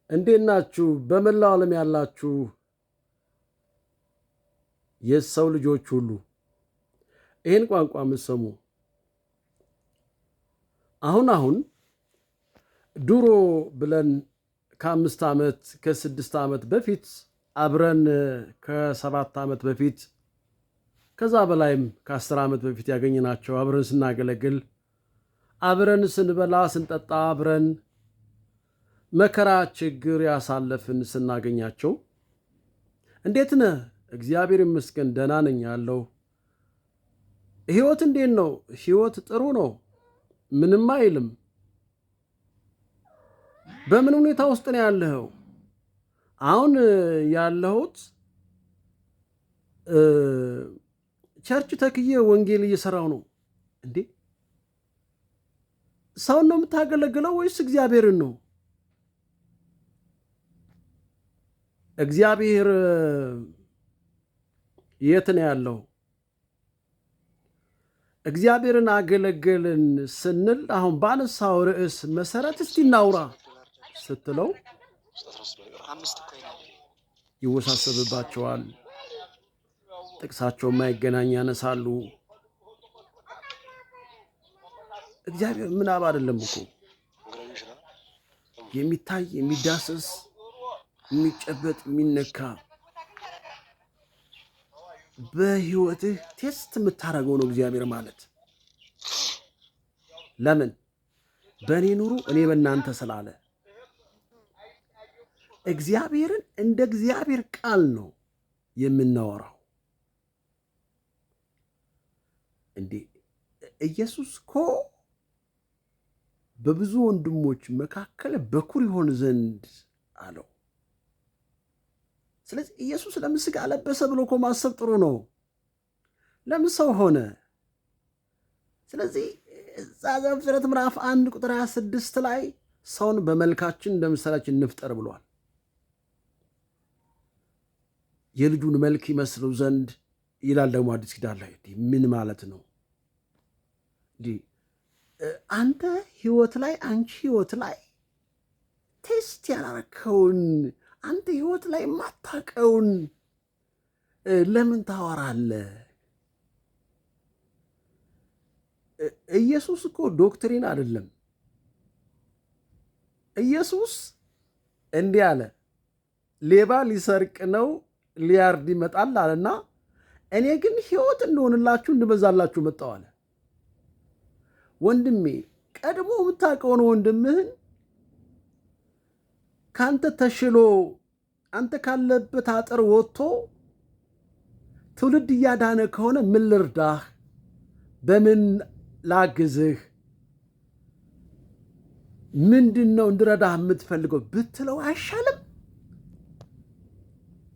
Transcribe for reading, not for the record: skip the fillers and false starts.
እንዴት ናችሁ? በመላው ዓለም ያላችሁ የሰው ልጆች ሁሉ ይህን ቋንቋ የምትሰሙ አሁን ድሮ ብለን ከ5 ዓመት ከ6 ዓመት በፊት አብረን ከ7 ዓመት በፊት ከዛ በላይም ከ10 ዓመት በፊት ያገኘናቸው አብረን ስናገለግል አብረን ስንበላ ስንጠጣ አብረን መከራ ችግር ያሳለፍን ስናገኛቸው እንዴት ነህ? እግዚአብሔር ይመስገን ደህና ነኝ ያለው። ህይወት እንዴት ነው? ህይወት ጥሩ ነው፣ ምንም አይልም። በምን ሁኔታ ውስጥ ነው ያለኸው? አሁን ያለሁት ቸርች ተክዬ ወንጌል እየሰራው ነው። እንዴ ሰውን ነው የምታገለግለው ወይስ እግዚአብሔርን ነው? እግዚአብሔር የት ነው ያለው? እግዚአብሔርን አገለገልን ስንል አሁን ባነሳው ርዕስ መሰረት እስቲ እናውራ ስትለው ይወሳሰብባቸዋል። ጥቅሳቸው የማይገናኝ ያነሳሉ። እግዚአብሔር ምናብ አይደለም እኮ የሚታይ የሚዳሰስ የሚጨበጥ የሚነካ በህይወትህ ቴስት የምታደርገው ነው እግዚአብሔር ማለት። ለምን? በእኔ ኑሩ እኔ በእናንተ ስላለ እግዚአብሔርን እንደ እግዚአብሔር ቃል ነው የምናወራው። እንዴ ኢየሱስ እኮ በብዙ ወንድሞች መካከል በኩር ይሆን ዘንድ አለው። ስለዚህ ኢየሱስ ለምን ሥጋ ለበሰ ብሎ እኮ ማሰብ ጥሩ ነው። ለምን ሰው ሆነ? ስለዚህ ዘፍጥረት ምዕራፍ 1 ቁጥር 26 ላይ ሰውን በመልካችን እንደ ምሳሌያችን እንፍጠር ብሏል። የልጁን መልክ ይመስለው ዘንድ ይላል ደግሞ አዲስ ኪዳን ላይ። ምን ማለት ነው? አንተ ህይወት ላይ አንቺ ህይወት ላይ ቴስት ያላረከውን አንተ ህይወት ላይ የማታውቀውን ለምን ታወራለህ? ኢየሱስ እኮ ዶክትሪን አይደለም። ኢየሱስ እንዲህ አለ፣ ሌባ ሊሰርቅ ነው ሊያርድ ይመጣል አለና እኔ ግን ህይወት እንደሆንላችሁ እንድበዛላችሁ መጣሁ አለ። ወንድሜ ቀድሞ የምታውቀውን ወንድምህን ካንተ ተሽሎ አንተ ካለበት አጥር ወጥቶ ትውልድ እያዳነ ከሆነ ምን ልርዳህ፣ በምን ላግዝህ፣ ምንድን ነው እንድረዳህ የምትፈልገው ብትለው አይሻልም?